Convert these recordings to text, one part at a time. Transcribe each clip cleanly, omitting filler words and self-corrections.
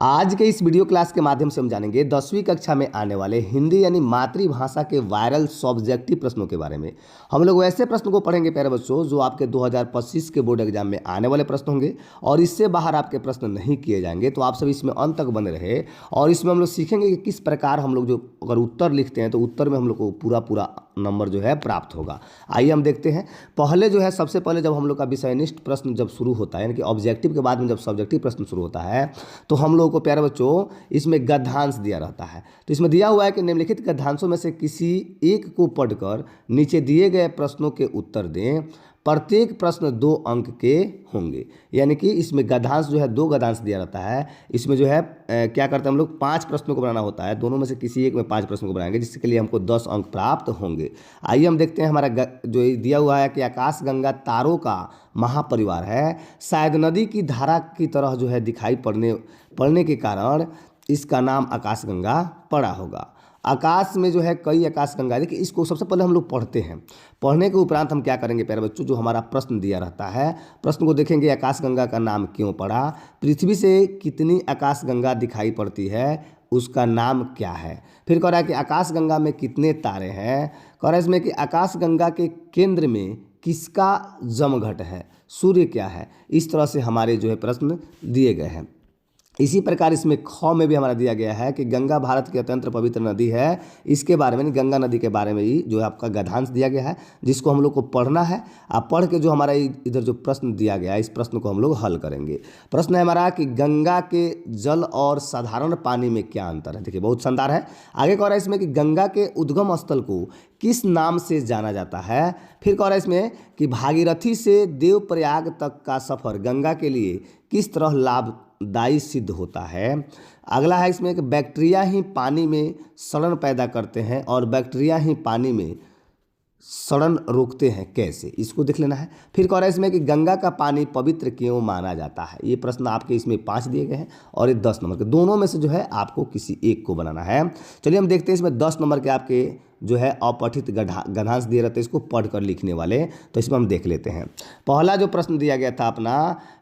आज के इस वीडियो क्लास के माध्यम से हम जानेंगे 10वीं कक्षा में आने वाले हिंदी यानी मातृभाषा के वायरल सब्जेक्टिव प्रश्नों के बारे में। हम लोग वैसे प्रश्न को पढ़ेंगे प्यारे बच्चों जो आपके 2025 के बोर्ड एग्जाम में आने वाले प्रश्न होंगे और इससे बाहर आपके प्रश्न नहीं किए जाएंगे। तो आप सभी इसमें अंत तक बने रहे और इसमें हम लोग सीखेंगे कि किस प्रकार हम लोग जो अगर उत्तर लिखते हैं तो उत्तर में हम लोग को पूरा पूरा नंबर जो है प्राप्त होगा। आइए हम देखते हैं। पहले जो है सबसे पहले जब हम लोग का विषयनिष्ठ प्रश्न जब शुरू होता है यानी कि ऑब्जेक्टिव के बाद में जब सब्जेक्टिव प्रश्न शुरू होता है तो हम लोगों को प्यारे बच्चों इसमें गद्यांश दिया रहता है। तो इसमें दिया हुआ है कि निम्नलिखित गद्यांशों में से किसी एक को पढ़कर नीचे दिए गए प्रश्नों के उत्तर दें। प्रत्येक प्रश्न 2 अंक के होंगे। यानी कि इसमें गद्यांश जो है 2 गद्यांश दिया रहता है। इसमें जो है क्या करते हैं हम लोग 5 प्रश्नों को बनाना होता है। दोनों में से किसी एक में 5 प्रश्नों को बनाएंगे जिसके लिए हमको 10 अंक प्राप्त होंगे। आइए हम देखते हैं हमारा जो दिया हुआ है कि आकाशगंगा तारों का महापरिवार है। शायद नदी की धारा की तरह जो है दिखाई पड़ने के कारण इसका नाम आकाशगंगा पड़ा होगा। आकाश में जो है कई आकाशगंगा, देखिए इसको सबसे पहले हम लोग पढ़ते हैं। पढ़ने के उपरांत हम क्या करेंगे प्यारे बच्चों, जो हमारा प्रश्न दिया रहता है प्रश्न को देखेंगे। आकाशगंगा का नाम क्यों पड़ा, पृथ्वी से कितनी आकाशगंगा दिखाई पड़ती है, उसका नाम क्या है। फिर कह रहा है कि आकाशगंगा में कितने तारे हैं। कह रहा है इसमें कि आकाशगंगा के केंद्र में किसका जमघट है, सूर्य क्या है। इस तरह से हमारे जो है प्रश्न दिए गए हैं। इसी प्रकार इसमें ख में भी हमारा दिया गया है कि गंगा भारत की अत्यंत पवित्र नदी है। इसके बारे में गंगा नदी के बारे में ही जो है आपका गद्यांश दिया गया है जिसको हम लोग को पढ़ना है। आप पढ़ के जो हमारा इधर जो प्रश्न दिया गया है इस प्रश्न को हम लोग हल करेंगे। प्रश्न है हमारा कि गंगा के जल और साधारण पानी में क्या अंतर है। देखिए बहुत शानदार है। आगे कह रहा है इसमें कि गंगा के उद्गम स्थल को किस नाम से जाना जाता है। फिर कह रहा है इसमें कि भागीरथी से देवप्रयाग तक का सफर गंगा के लिए किस तरह लाभदायी सिद्ध होता है। अगला है इसमें कि बैक्टीरिया ही पानी में सड़न पैदा करते हैं और बैक्टीरिया ही पानी में सड़न रोकते हैं कैसे, इसको देख लेना है। फिर कह रहा है इसमें कि गंगा का पानी पवित्र क्यों माना जाता है। ये प्रश्न आपके इसमें 5 दिए गए हैं और ये 10 नंबर के, दोनों में से जो है आपको किसी एक को बनाना है। चलिए हम देखते हैं इसमें 10 नंबर के आपके जो है अपठित गद्यांश दिए रहते हैं इसको पढ़कर लिखने वाले। तो इसमें हम देख लेते हैं। पहला जो प्रश्न दिया गया था अपना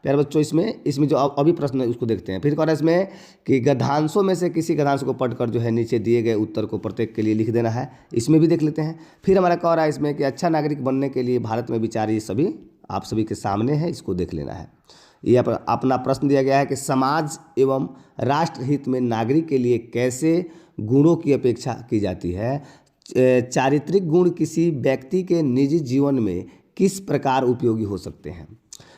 प्यारे बच्चों इसमें जो अभी प्रश्न है उसको देखते हैं। फिर कह रहा है इसमें कि गद्यांशों में से किसी गद्यांश को पढ़कर जो है नीचे दिए गए उत्तर को प्रत्येक के लिए लिख देना है। इसमें भी देख लेते हैं। फिर हमारा कह रहा है इसमें कि अच्छा नागरिक बनने के लिए भारत में विचार, ये सभी आप सभी के सामने है, इसको देख लेना है। ये अपना प्रश्न दिया गया है कि समाज एवं राष्ट्र हित में नागरिक के लिए कैसे गुणों की अपेक्षा की जाती है। चारित्रिक गुण किसी व्यक्ति के निजी जीवन में किस प्रकार उपयोगी हो सकते हैं।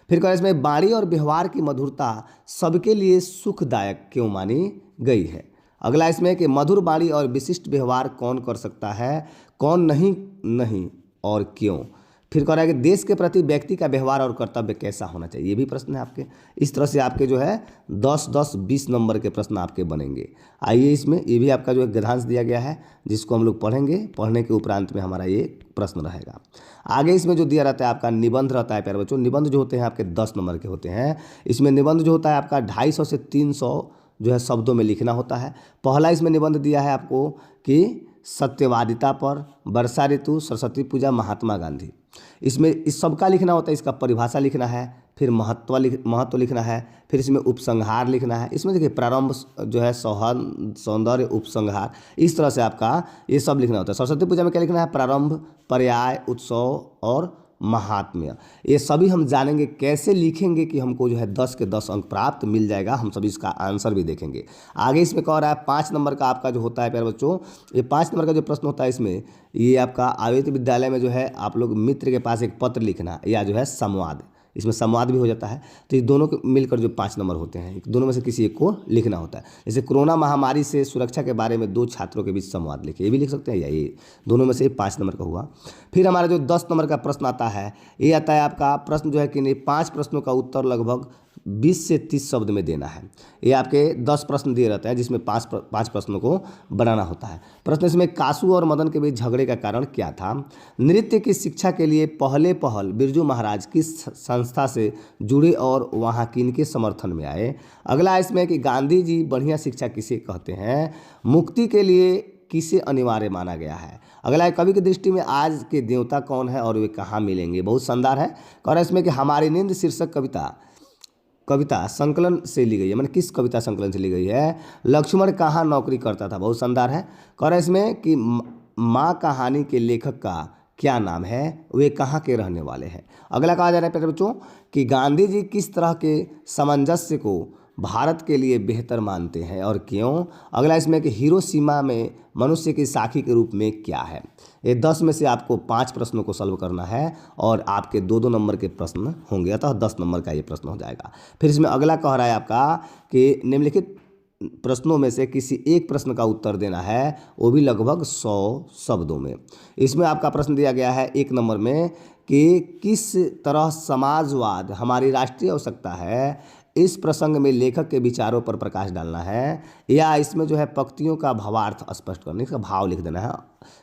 फिर कह इसमें वाणी और व्यवहार की मधुरता सबके लिए सुखदायक क्यों मानी गई है। अगला इसमें कि मधुर वाणी और विशिष्ट व्यवहार कौन कर सकता है, कौन नहीं और क्यों। फिर कह रहा है कि देश के प्रति व्यक्ति का व्यवहार और कर्तव्य कैसा होना चाहिए। ये भी प्रश्न है आपके। इस तरह से आपके जो है 10-10-20 नंबर के प्रश्न आपके बनेंगे। आइए इसमें ये भी आपका जो है गद्यांश दिया गया है जिसको हम लोग पढ़ेंगे। पढ़ने के उपरांत में हमारा ये प्रश्न रहेगा। आगे इसमें जो दिया रहता है आपका निबंध रहता है प्यारे बच्चों। निबंध जो होते हैं आपके 10 नंबर के होते हैं। इसमें निबंध जो होता है आपका 250 से 300 जो है शब्दों में लिखना होता है। पहला इसमें निबंध दिया है आपको कि सत्यवादिता पर, वर्षा ऋतु, सरस्वती पूजा, महात्मा गांधी। इसमें इस सबका लिखना होता है। इसका परिभाषा लिखना है, फिर महत्व लिखना है, फिर इसमें उपसंहार लिखना है। इसमें देखिए प्रारंभ जो है सौंदर्य, उपसंहार, इस तरह से आपका ये सब लिखना होता है। सरस्वती पूजा में क्या लिखना है, प्रारंभ, पर्याय, उत्सव और महात्म्य। ये सभी हम जानेंगे कैसे लिखेंगे कि हमको जो है 10 के 10 अंक प्राप्त मिल जाएगा। हम सभी इसका आंसर भी देखेंगे। आगे इसमें कह रहा है 5 नंबर का आपका जो होता है प्यारे बच्चों, ये 5 नंबर का जो प्रश्न होता है इसमें ये आपका आयुर्वेद विद्यालय में जो है आप लोग मित्र के पास एक पत्र लिखना या जो है संवाद, इसमें संवाद भी हो जाता है। तो ये दोनों के मिलकर जो 5 नंबर होते हैं दोनों में से किसी एक को लिखना होता है। जैसे कोरोना महामारी से सुरक्षा के बारे में 2 छात्रों के बीच संवाद लिखे, ये भी लिख सकते हैं। या ये दोनों में से 5 नंबर का हुआ। फिर हमारा जो 10 नंबर का प्रश्न आता है ये आता है आपका प्रश्न जो है कि 5 प्रश्नों का उत्तर लगभग 20 से 30 शब्द में देना है। ये आपके 10 प्रश्न दिए रहते हैं जिसमें 5 प्रश्नों को बनाना होता है। प्रश्न इसमें कासू और मदन के बीच झगड़े का कारण क्या था। नृत्य की शिक्षा के लिए पहल बिरजू महाराज किस संस्था से जुड़े और वहाँ किनके समर्थन में आए। अगला इसमें कि गांधी जी बढ़िया शिक्षा किसे कहते हैं। मुक्ति के लिए किसे अनिवार्य माना गया है। अगला है कवि की दृष्टि में आज के देवता कौन है और वे कहाँ मिलेंगे। बहुत शानदार है। और इसमें कि हमारी नींद शीर्षक कविता कविता संकलन से ली गई है, मैंने किस कविता संकलन से ली गई है? लक्ष्मण कहाँ नौकरी करता था, बहुत शानदार है। कह रहा है इसमें कि माँ कहानी के लेखक का क्या नाम है, वे कहाँ के रहने वाले हैं। अगला कहा जा रहा है प्यारे बच्चों कि गांधी जी किस तरह के सामंजस्य को भारत के लिए बेहतर मानते हैं और क्यों। अगला इसमें कि हिरोशिमा में मनुष्य की साखी के रूप में क्या है। ये 10 में से आपको 5 प्रश्नों को सॉल्व करना है और आपके 2-2 नंबर के प्रश्न होंगे, अतः 10 नंबर का ये प्रश्न हो जाएगा। फिर इसमें अगला कह रहा है आपका कि निम्नलिखित प्रश्नों में से किसी एक प्रश्न का उत्तर देना है, वो भी लगभग 100 शब्दों में। इसमें आपका प्रश्न दिया गया है 1 नंबर में कि किस तरह समाजवाद हमारी राष्ट्रीय आवश्यकता है, इस प्रसंग में लेखक के विचारों पर प्रकाश डालना है, या इसमें जो है पंक्तियों का भावार्थ स्पष्ट करने का भाव लिख देना है।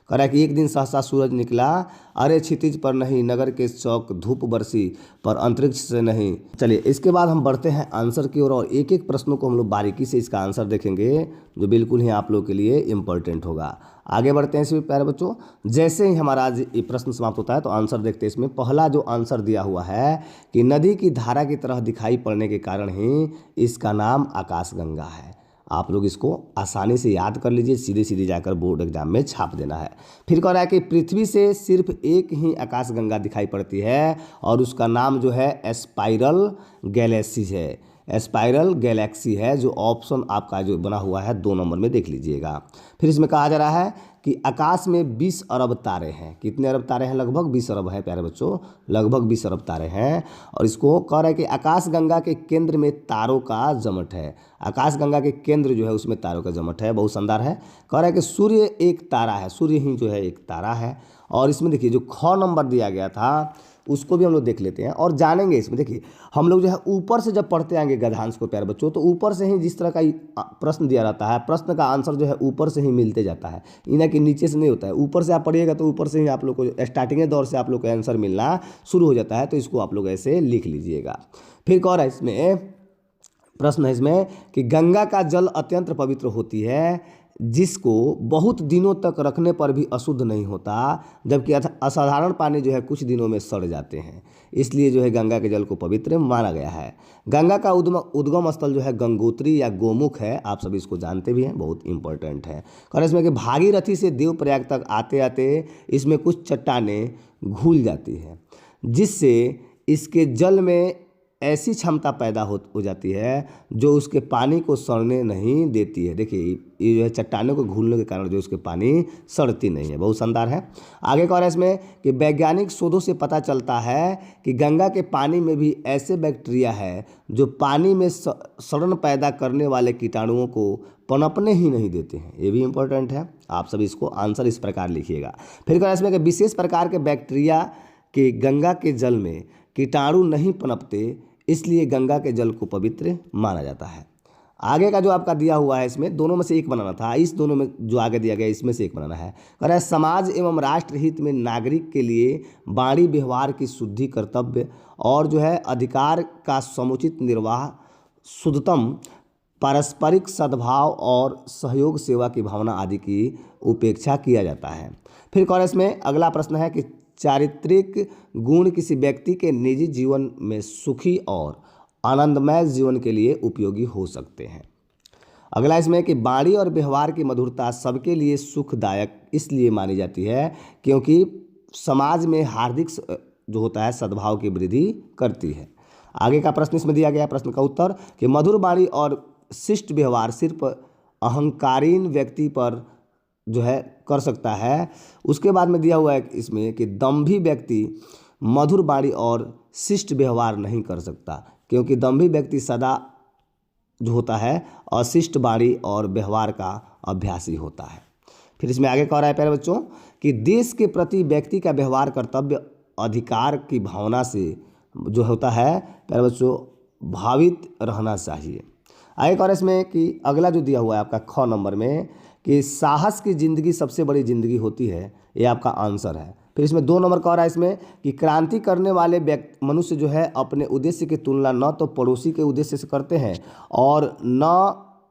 कह रहा है कि एक दिन सहसा सूरज निकला, अरे क्षितिज पर नहीं, नगर के चौक धूप बरसी पर अंतरिक्ष से नहीं। चलिए इसके बाद हम बढ़ते हैं आंसर की ओर और एक एक प्रश्नों को हम लोग बारीकी से इसका आंसर देखेंगे, जो बिल्कुल ही आप लोग के लिए इम्पोर्टेंट होगा। आगे बढ़ते हैं इसमें प्यारे बच्चों। जैसे ही हमारा आज ये प्रश्न समाप्त होता है तो आंसर देखते हैं। इसमें पहला जो आंसर दिया हुआ है कि नदी की धारा की तरह दिखाई पड़ने के कारण ही इसका नाम आकाशगंगा है। आप लोग इसको आसानी से याद कर लीजिए, सीधे सीधे जाकर बोर्ड एग्जाम में छाप देना है। फिर कह रहा है कि पृथ्वी से सिर्फ एक ही आकाशगंगा दिखाई पड़ती है और उसका नाम जो है स्पाइरल गैलेक्सी है, स्पाइरल गैलेक्सी है, जो ऑप्शन आपका जो बना हुआ है 2 नंबर में देख लीजिएगा। फिर इसमें कहा जा रहा है कि आकाश में 20 अरब तारे हैं। कितने अरब तारे हैं? लगभग 20 अरब है प्यारे बच्चों, लगभग 20 अरब तारे हैं। और इसको कह रहा है कि आकाशगंगा के केंद्र में तारों का जमट है। आकाशगंगा के केंद्र जो है उसमें तारों का जमट है, बहुत शानदार है। कह रहा है कि सूर्य एक तारा है, सूर्य ही जो है एक तारा है। और इसमें देखिए जो ख नंबर दिया गया था उसको भी हम लोग देख लेते हैं और जानेंगे। इसमें देखिए हम लोग जो है ऊपर से जब पढ़ते आएंगे गद्यांश को प्यारे बच्चों, तो ऊपर से ही जिस तरह का प्रश्न दिया रहता है, प्रश्न का आंसर जो है ऊपर से ही मिलते जाता है, इना कि नीचे से नहीं होता है। ऊपर से आप पढ़िएगा तो ऊपर से ही आप लोग को स्टार्टिंग दौर से आप लोग का आंसर मिलना शुरू हो जाता है, तो इसको आप लोग ऐसे लिख लीजिएगा। फिर कह रहा है इसमें प्रश्न है इसमें कि गंगा का जल अत्यंत पवित्र होती है, जिसको बहुत दिनों तक रखने पर भी अशुद्ध नहीं होता, जबकि असाधारण पानी जो है कुछ दिनों में सड़ जाते हैं, इसलिए जो है गंगा के जल को पवित्र माना गया है। गंगा का उद्गम स्थल जो है गंगोत्री या गोमुख है, आप सभी इसको जानते भी हैं, बहुत इंपॉर्टेंट है। और इसमें कि भागीरथी से देवप्रयाग तक आते आते इसमें कुछ चट्टानें घुल जाती हैं, जिससे इसके जल में ऐसी क्षमता पैदा हो जाती है जो उसके पानी को सड़ने नहीं देती है। देखिए ये जो है चट्टानों को घुलने के कारण जो उसके पानी सड़ती नहीं है, बहुत शानदार है। आगे कह रहा है इसमें कि वैज्ञानिक शोधों से पता चलता है कि गंगा के पानी में भी ऐसे बैक्टीरिया है जो पानी में सड़न पैदा करने वाले कीटाणुओं को पनपने ही नहीं देते हैं। ये भी इंपॉर्टेंट है, आप सभी इसको आंसर इस प्रकार लिखिएगा। फिर कह रहा है इसमें कि विशेष प्रकार के बैक्टीरिया के गंगा के जल में कीटाणु नहीं पनपते, इसलिए गंगा के जल को पवित्र माना जाता है। आगे का जो आपका दिया हुआ है इसमें दोनों में से एक बनाना था, इस दोनों में जो आगे दिया गया इसमें से एक बनाना है। कह रहा है समाज एवं राष्ट्र हित में नागरिक के लिए वाणी व्यवहार की शुद्धि कर्तव्य और जो है अधिकार का समुचित निर्वाह, शुद्धतम पारस्परिक सद्भाव और सहयोग सेवा की भावना आदि की उपेक्षा किया जाता है। फिर कह रहा है इसमें अगला प्रश्न है कि चारित्रिक गुण किसी व्यक्ति के निजी जीवन में सुखी और आनंदमय जीवन के लिए उपयोगी हो सकते हैं। अगला इसमें कि वाणी और व्यवहार की मधुरता सबके लिए सुखदायक इसलिए मानी जाती है क्योंकि समाज में हार्दिक जो होता है सद्भाव की वृद्धि करती है। आगे का प्रश्न इसमें दिया गया प्रश्न का उत्तर कि मधुर वाणी और शिष्ट व्यवहार सिर्फ अहंकारीन व्यक्ति पर जो है कर सकता है। उसके बाद में दिया हुआ है इसमें कि दंभी व्यक्ति मधुर वाणी और शिष्ट व्यवहार नहीं कर सकता, क्योंकि दंभी व्यक्ति सदा जो होता है अशिष्ट वाणी और व्यवहार का अभ्यासी होता है। फिर इसमें आगे कह रहा है प्यारे बच्चों कि देश के प्रति व्यक्ति का व्यवहार कर्तव्य अधिकार की भावना से जो होता है प्यारे बच्चों भावित रहना चाहिए। आगे कह रहा है इसमें कि अगला जो दिया हुआ है आपका ख नंबर में कि साहस की जिंदगी सबसे बड़ी जिंदगी होती है, ये आपका आंसर है। फिर इसमें 2 नंबर कह रहा है इसमें कि क्रांति करने वाले मनुष्य जो है अपने उद्देश्य की तुलना न तो पड़ोसी के उद्देश्य से करते हैं और न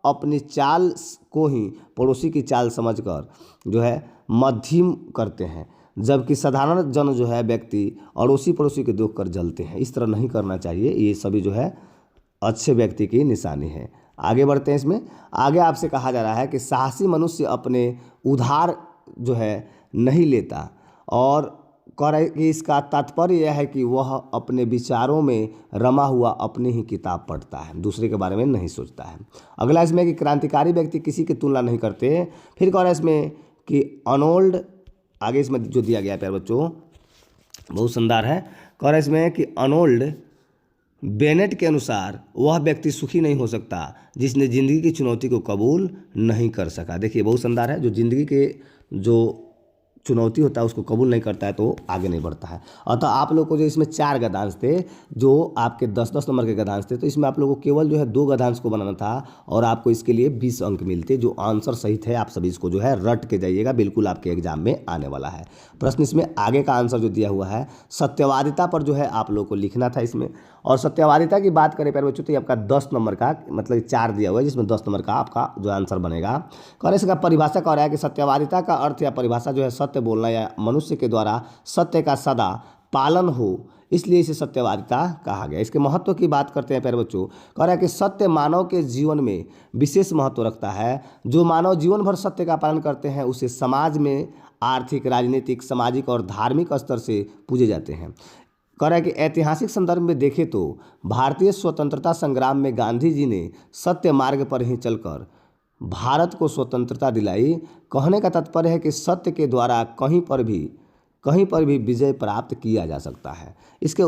अपनी चाल को ही पड़ोसी की चाल समझकर जो है मध्यम करते हैं, जबकि साधारण जन जो है व्यक्ति अड़ोसी पड़ोसी के देख कर जलते हैं। इस तरह नहीं करना चाहिए, ये सभी जो है अच्छे व्यक्ति की निशानी है। आगे बढ़ते हैं। इसमें आगे आपसे कहा जा रहा है कि साहसी मनुष्य अपने उधार जो है नहीं लेता, और कह रहा है कि इसका तात्पर्य यह है कि वह अपने विचारों में रमा हुआ अपनी ही किताब पढ़ता है, दूसरे के बारे में नहीं सोचता है। अगला इसमें कि क्रांतिकारी व्यक्ति किसी की तुलना नहीं करते। फिर कह रहा है इसमें कि अनोल्ड, आगे इसमें जो दिया गया है प्यारे बच्चों बहुत शानदार है। कह रहा है इसमें कि अनोल्ड बेनेट के अनुसार वह व्यक्ति सुखी नहीं हो सकता जिसने ज़िंदगी की चुनौती को कबूल नहीं कर सका। देखिए बहुत शानदार है, जो ज़िंदगी के जो चुनौती होता है उसको कबूल नहीं करता है तो आगे नहीं बढ़ता है। अतः आप लोग को जो इसमें 4 गद्यांश थे, जो आपके 10-10 नंबर के गद्यांश थे, तो इसमें आप लोगों को केवल जो है 2 गद्यांश को बनाना था और आपको इसके लिए 20 अंक मिलते। जो आंसर सही थे आप सभी इसको जो है रट के जाइएगा, बिल्कुल आपके एग्जाम में आने वाला है। प्रश्न इसमें आगे का आंसर जो दिया हुआ है सत्यवादिता पर जो है आप लोग को लिखना था इसमें। और सत्यवादिता की बात करें प्यारे बच्चों तो ये आपका 10 नंबर का मतलब 4 दिया हुआ है, जिसमें 10 नंबर का आपका जो आंसर बनेगा। और इसका परिभाषा कह रहा है कि सत्यवादिता का अर्थ या परिभाषा जो है सत्य बोलना या मनुष्य के द्वारा सत्य का सदा पालन हो, इसलिए इसे सत्यवादिता कहा गया। इसके महत्व की बात करते हैं प्यारे बच्चों। कह रहा है कि सत्य मानव के जीवन में विशेष महत्व रखता है। जो मानव जीवन भर सत्य का पालन करते हैं उसे समाज में आर्थिक, राजनीतिक, सामाजिक और धार्मिक स्तर से पूजे जाते हैं। कह रहा है कि ऐतिहासिक संदर्भ में देखें तो भारतीय स्वतंत्रता संग्राम में गांधी जी ने सत्य मार्ग पर ही चलकर भारत को स्वतंत्रता दिलाई। कहने का तात्पर्य है कि सत्य के द्वारा कहीं पर भी विजय प्राप्त किया जा सकता है। इसके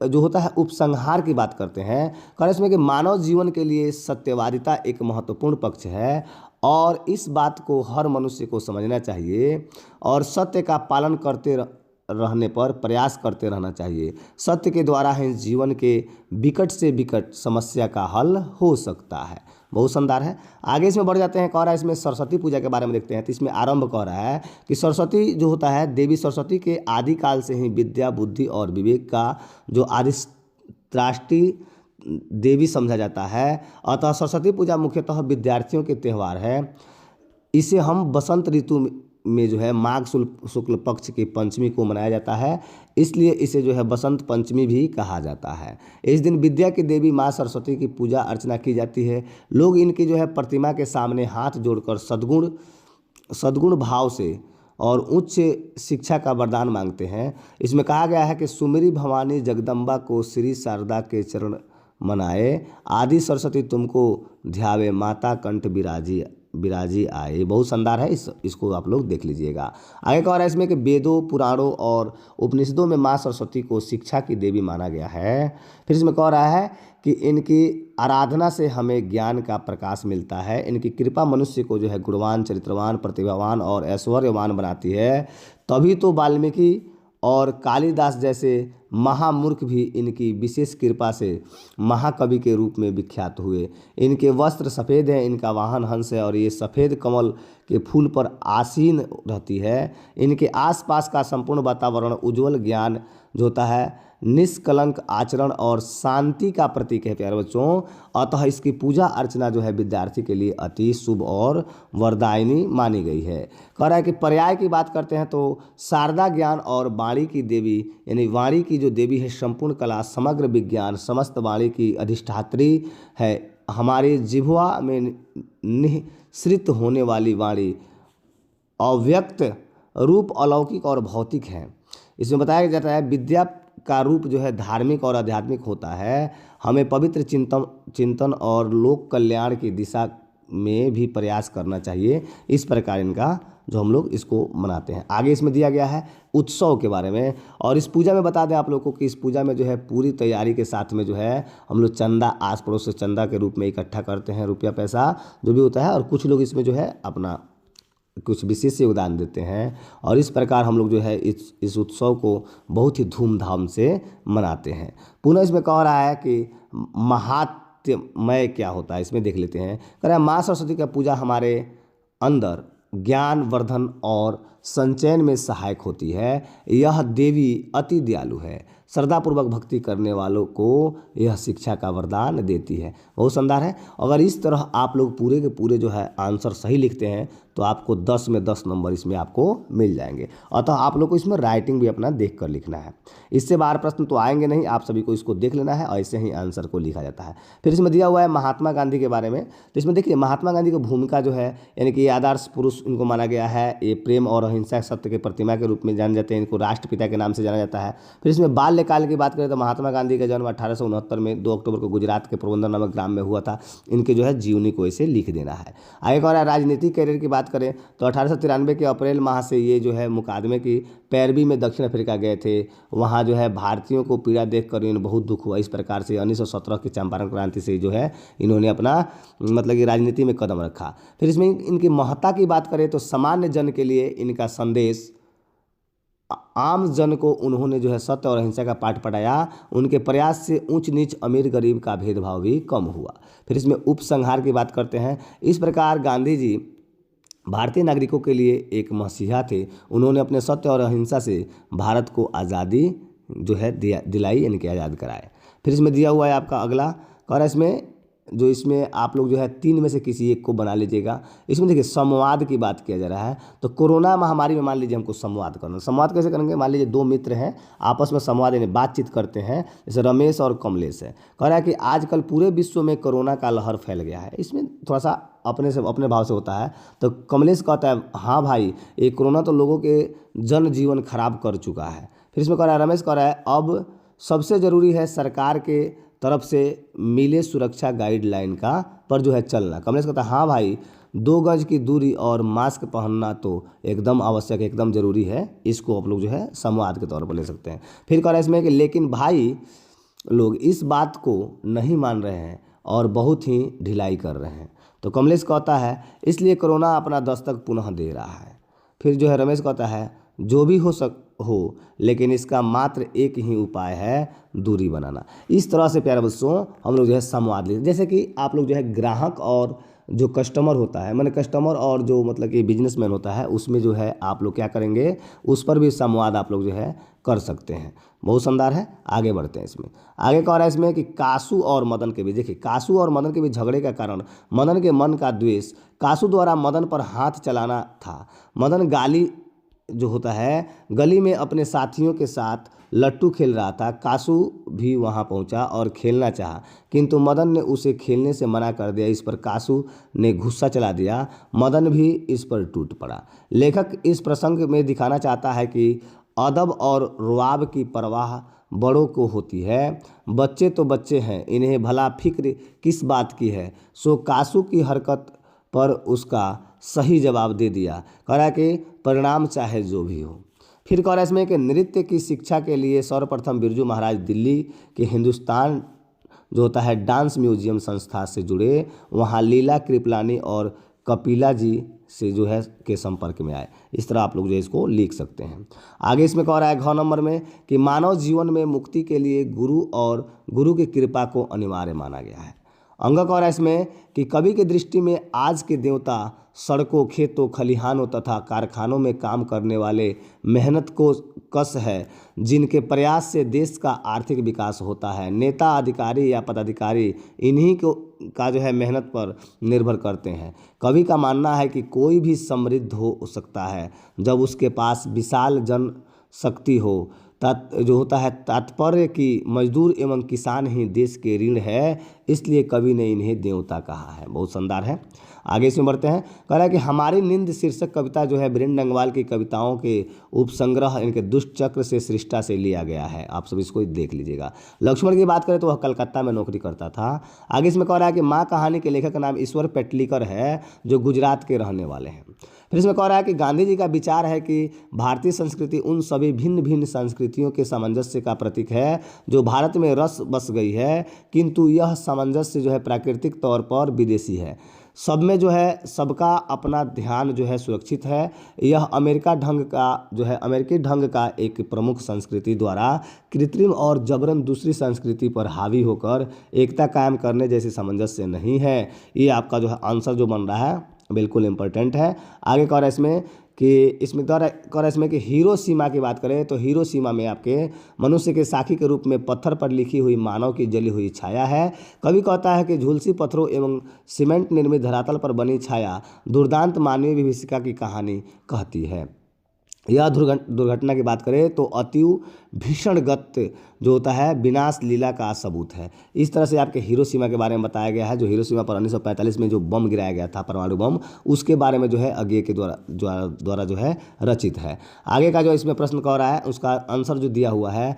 जो होता है उपसंहार की बात करते हैं। कह रहे इसमें कि मानव जीवन के लिए सत्यवादिता एक महत्वपूर्ण पक्ष है और इस बात को हर मनुष्य को समझना चाहिए और सत्य का पालन करते रहने पर प्रयास करते रहना चाहिए। सत्य के द्वारा ही जीवन के विकट से विकट समस्या का हल हो सकता है। बहुत शानदार है। आगे इसमें बढ़ जाते हैं। कह रहा है इसमें सरस्वती पूजा के बारे में देखते हैं। तो इसमें आरंभ कह रहा है कि सरस्वती जो होता है, देवी सरस्वती के आदिकाल से ही विद्या, बुद्धि और विवेक का जो अधिष्ठात्री देवी समझा जाता है। अतः सरस्वती पूजा मुख्यतः विद्यार्थियों के त्यौहार है। इसे हम बसंत ऋतु में जो है माघ शुक्ल पक्ष की पंचमी को मनाया जाता है, इसलिए इसे जो है बसंत पंचमी भी कहा जाता है। इस दिन विद्या की देवी माँ सरस्वती की पूजा अर्चना की जाती है। लोग इनकी जो है प्रतिमा के सामने हाथ जोड़कर सद्गुण भाव से और उच्च शिक्षा का वरदान मांगते हैं। इसमें कहा गया है कि सुमेरी भवानी जगदम्बा को श्री शारदा के चरण मनाए, आदि सरस्वती तुमको ध्यावे, माता कंठ बिराजी आए। बहुत शानदार है, इसको आप लोग देख लीजिएगा। आगे कह रहा है इसमें कि वेदों, पुराणों और उपनिषदों में माँ सरस्वती को शिक्षा की देवी माना गया है। फिर इसमें कह रहा है कि इनकी आराधना से हमें ज्ञान का प्रकाश मिलता है। इनकी कृपा मनुष्य को जो है गुणवान, चरित्रवान, प्रतिभावान और ऐश्वर्यवान बनाती है। तभी तो वाल्मीकि और कालिदास जैसे महामूर्ख भी इनकी विशेष कृपा से महाकवि के रूप में विख्यात हुए। इनके वस्त्र सफ़ेद हैं, इनका वाहन हंस है और ये सफ़ेद कमल के फूल पर आसीन रहती है। इनके आसपास का संपूर्ण वातावरण उज्जवल ज्ञान जो होता है, निष्कलंक आचरण और शांति का प्रतीक है प्यारे बच्चों। अतः इसकी पूजा अर्चना जो है विद्यार्थी के लिए अति शुभ और वरदायिनी मानी गई है। कह रहा है कि पर्याय की बात करते हैं तो शारदा ज्ञान और वाणी की देवी, यानी वाणी की जो देवी है संपूर्ण कला, समग्र विज्ञान, समस्त वाणी की अधिष्ठात्री है। हमारे जिह्वा में निःसृत होने वाली वाणी अव्यक्त रूप अलौकिक और भौतिक है। इसमें बताया जाता है विद्या का रूप जो है धार्मिक और आध्यात्मिक होता है। हमें पवित्र चिंतन और लोक कल्याण की दिशा में भी प्रयास करना चाहिए। इस प्रकार इनका जो हम लोग इसको मनाते हैं। आगे इसमें दिया गया है उत्सव के बारे में, और इस पूजा में बता दें आप लोगों को कि इस पूजा में जो है पूरी तैयारी के साथ में जो है हम लोग चंदा, आस पड़ोस से चंदा के रूप में इकट्ठा करते हैं, रुपया पैसा जो भी होता है, और कुछ लोग इसमें जो है अपना कुछ विशेष योगदान देते हैं। और इस प्रकार हम लोग जो है इस उत्सव को बहुत ही धूमधाम से मनाते हैं। पुनः इसमें कह रहा है कि महात्म्य क्या होता है, इसमें देख लेते हैं। कह रहा है माँ सरस्वती का पूजा हमारे अंदर ज्ञान वर्धन और संचयन में सहायक होती है। यह देवी अति दयालु है। श्रद्धापूर्वक भक्ति करने वालों को यह शिक्षा का वरदान देती है। बहुत शानदार है। अगर इस तरह आप लोग पूरे के पूरे जो है आंसर सही लिखते हैं तो आपको 10 में 10 नंबर इसमें आपको मिल जाएंगे। अतः आप लोग को इसमें राइटिंग भी अपना देख कर लिखना है। इससे बाहर प्रश्न तो आएंगे नहीं, आप सभी को इसको देख लेना है और ऐसे ही आंसर को लिखा जाता है। फिर इसमें दिया हुआ है महात्मा गांधी के बारे में। तो इसमें देखिए महात्मा गांधी की भूमिका जो है, यानी कि ये आदर्श पुरुष इनको माना गया है। ये प्रेम और अहिंसा सत्य के प्रतिमा के रूप में जाने जाते हैं। इनको राष्ट्रपिता के नाम से जाना जाता है। फिर इसमें बाल्यकाल की बात करें तो महात्मा गांधी का जन्म 1869 में 2 अक्टूबर को गुजरात के पोरबंदर नामक ग्राम में हुआ था। इनके जो है जीवनी को ऐसे लिख देना है। आगे कह रहा है राजनीतिक कैरियर की बात करें तो 1893 के अप्रैल माह से ये जो है मुकादमे की पैरवी में दक्षिण अफ्रीका गए थे। वहाँ जो है भारतीयों को पीड़ा देखकर इन्हें बहुत दुख हुआ। इस प्रकार से 1917 की चंपारण क्रांति से जो है इन्होंने अपना मतलब कि राजनीति में कदम रखा। फिर इसमें इनकी महत्ता की बात करें तो सामान्य जन के लिए इनका संदेश, आम जन को उन्होंने जो है सत्य और अहिंसा का पाठ पढ़ाया। उनके प्रयास से ऊंच नीच अमीर गरीब का भेदभाव भी कम हुआ। फिर इसमें उपसंहार की बात करते हैं। इस प्रकार गांधी जी भारतीय नागरिकों के लिए एक मसीहा थे। उन्होंने अपने सत्य और अहिंसा से भारत को आज़ादी जो है दिलाई, यानी कि आज़ाद कराए। फिर इसमें दिया हुआ है आपका अगला कह रहा है इसमें आप लोग जो है 3 में से किसी एक को बना लीजिएगा। इसमें देखिए संवाद की बात किया जा रहा है। तो कोरोना महामारी में मान लीजिए हमको संवाद करना, संवाद कैसे करेंगे? मान लीजिए 2 मित्र हैं, आपस में संवाद यानी बातचीत करते हैं, जैसे रमेश और कमलेश है। कह रहा है कि आजकल पूरे विश्व में कोरोना का लहर फैल गया है। इसमें थोड़ा सा अपने भाव से होता है। तो कमलेश कहता है हाँ भाई, ये कोरोना तो लोगों के जनजीवन खराब कर चुका है। फिर इसमें कह रहा है रमेश कह रहा है अब सबसे ज़रूरी है सरकार के तरफ से मिले सुरक्षा गाइडलाइन का पर जो है चलना। कमलेश कहता है हाँ भाई, 2 गज की दूरी और मास्क पहनना तो एकदम आवश्यक है, एकदम ज़रूरी है। इसको आप लोग जो है संवाद के तौर पर ले सकते हैं। फिर कह रहा है इसमें कि लेकिन भाई लोग इस बात को नहीं मान रहे हैं और बहुत ही ढिलाई कर रहे हैं। तो कमलेश कहता है इसलिए कोरोना अपना दस्तक पुनः दे रहा है। फिर जो है रमेश कहता है जो भी हो लेकिन इसका मात्र एक ही उपाय है, दूरी बनाना। इस तरह से प्यारे बच्चों हम लोग जो है संवाद ले, जैसे कि आप लोग जो है ग्राहक और जो कस्टमर होता है, माने कस्टमर और जो मतलब कि बिजनेसमैन होता है, उसमें जो है आप लोग क्या करेंगे, उस पर भी संवाद आप लोग जो है कर सकते हैं। बहुत शानदार है। आगे बढ़ते हैं। इसमें आगे कह रहा है इसमें कि कासू और मदन के बीच, देखिए कासू और मदन के बीच झगड़े का कारण मदन के मन का द्वेष। कासू द्वारा मदन पर हाथ चलाना था। मदन गाली जो होता है गली में अपने साथियों के साथ लट्टू खेल रहा था। कासू भी वहां पहुंचा और खेलना चाहा, किंतु मदन ने उसे खेलने से मना कर दिया। इस पर कासू ने गुस्सा चला दिया। मदन भी इस पर टूट पड़ा। लेखक इस प्रसंग में दिखाना चाहता है कि अदब और रुआब की परवाह बड़ों को होती है। बच्चे तो बच्चे हैं, इन्हें भला फिक्र किस बात की है। सो कासू की हरकत पर उसका सही जवाब दे दिया। कह रहा है कि परिणाम चाहे जो भी हो। फिर कह रहा है इसमें कि नृत्य की शिक्षा के लिए सर्वप्रथम बिरजू महाराज दिल्ली के हिंदुस्तान जो होता है डांस म्यूजियम संस्था से जुड़े। वहाँ लीला कृपलानी और कपिला जी से जो है के संपर्क में आए। इस तरह आप लोग जो है इसको लिख सकते हैं। आगे इसमें कह रहा है घ नंबर में कि मानव जीवन में मुक्ति के लिए गुरु और गुरु की कृपा को अनिवार्य माना गया है। अंग कह रहा है इसमें कि कवि की दृष्टि में आज के देवता सड़कों, खेतों, खलिहानों तथा कारखानों में काम करने वाले मेहनत को कस है, जिनके प्रयास से देश का आर्थिक विकास होता है। नेता, अधिकारी या पदाधिकारी इन्हीं को का जो है मेहनत पर निर्भर करते हैं। कवि का मानना है कि कोई भी समृद्ध हो सकता है जब उसके पास विशाल जन शक्ति हो। जो होता है तात्पर्य कि मजदूर एवं किसान ही देश के ऋण है, इसलिए कवि ने इन्हें देवता कहा है। बहुत शानदार है। आगे इसमें बढ़ते हैं। कह रहा है कि हमारी नींद शीर्षक कविता जो है बीरेन डंगवाल की कविताओं के उपसंग्रह इनके दुष्ट चक्र से सृष्टा से लिया गया है। आप सब इसको देख लीजिएगा। लक्ष्मण की बात करें तो वह कलकत्ता में नौकरी करता था। आगे इसमें कह रहा है कि माँ कहानी के लेखक का नाम ईश्वर पेटलीकर है, जो गुजरात के रहने वाले हैं। फिर इसमें कह रहा है कि गांधी जी का विचार है कि भारतीय संस्कृति उन सभी भिन्न भिन्न संस्कृतियों के सामंजस्य का प्रतीक है जो भारत में रस बस गई है, किंतु यह सामंजस्य जो है प्राकृतिक तौर पर विदेशी है। सब में जो है सबका अपना ध्यान जो है सुरक्षित है। यह अमेरिकी ढंग का एक प्रमुख संस्कृति द्वारा कृत्रिम और जबरन दूसरी संस्कृति पर हावी होकर एकता कायम करने जैसी सामंजस्य नहीं है। ये आपका जो है आंसर जो बन रहा है बिल्कुल इम्पोर्टेंट है। आगे कह रहा है इसमें कह रहा है इसमें कि हिरोशिमा की बात करें तो हिरोशिमा में आपके मनुष्य के साखी के रूप में पत्थर पर लिखी हुई मानव की जली हुई छाया है। कवि कहता है कि झुलसी पत्थरों एवं सीमेंट निर्मित धरातल पर बनी छाया दुर्दांत मानवीय विभीषिका की कहानी कहती है। यह दुर्घटना की बात करें तो अति भीषण गत जो होता है विनाश लीला का सबूत है। इस तरह से आपके हिरोशिमा के बारे में बताया गया है। जो हिरोशिमा पर 1945 में जो बम गिराया गया था, परमाणु बम, उसके बारे में जो है अज्ञे के द्वारा जो है रचित है। आगे का जो इसमें प्रश्न कह रहा है उसका आंसर जो दिया हुआ है,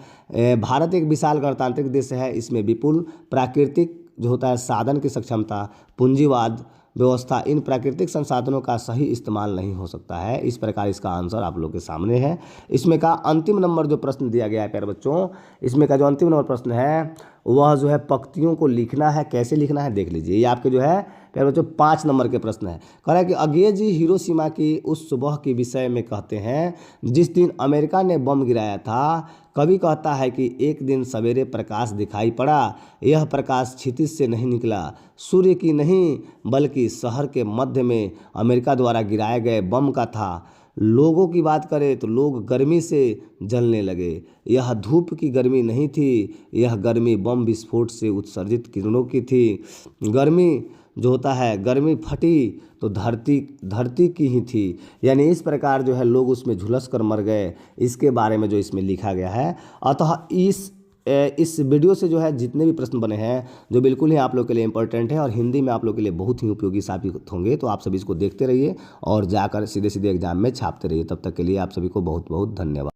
भारत एक विशाल गणतांत्रिक देश है, इसमें विपुल प्राकृतिक जो होता है साधन की सक्षमता, पूंजीवाद व्यवस्था, इन प्राकृतिक संसाधनों का सही इस्तेमाल नहीं हो सकता है। इस प्रकार इसका आंसर आप लोग के सामने है। इसमें का अंतिम नंबर जो प्रश्न दिया गया है प्यारे बच्चों, इसमें का जो अंतिम नंबर प्रश्न है वह जो है पंक्तियों को लिखना है, कैसे लिखना है देख लीजिए। ये आपके जो है प्यारे बच्चों 5 नंबर के प्रश्न है। कह रहा है कि अज्ञे जी हिरोशिमा की उस सुबह के विषय में कहते हैं जिस दिन अमेरिका ने बम गिराया था। कवि कहता है कि एक दिन सवेरे प्रकाश दिखाई पड़ा, यह प्रकाश क्षितिज से नहीं निकला, सूर्य की नहीं बल्कि शहर के मध्य में अमेरिका द्वारा गिराए गए बम का था। लोगों की बात करें तो लोग गर्मी से जलने लगे। यह धूप की गर्मी नहीं थी, यह गर्मी बम विस्फोट से उत्सर्जित किरणों की थी। गर्मी जो होता है, गर्मी फटी तो धरती की ही थी। यानी इस प्रकार जो है लोग उसमें झुलस कर मर गए, इसके बारे में जो इसमें लिखा गया है। अतः इस वीडियो से जो है जितने भी प्रश्न बने हैं जो बिल्कुल ही आप लोग के लिए इंपॉर्टेंट है और हिंदी में आप लोग के लिए बहुत ही उपयोगी साबित होंगे, तो आप सभी इसको देखते रहिए और जाकर सीधे सीधे एग्जाम में छापते रहिए। तब तक के लिए आप सभी को बहुत बहुत धन्यवाद।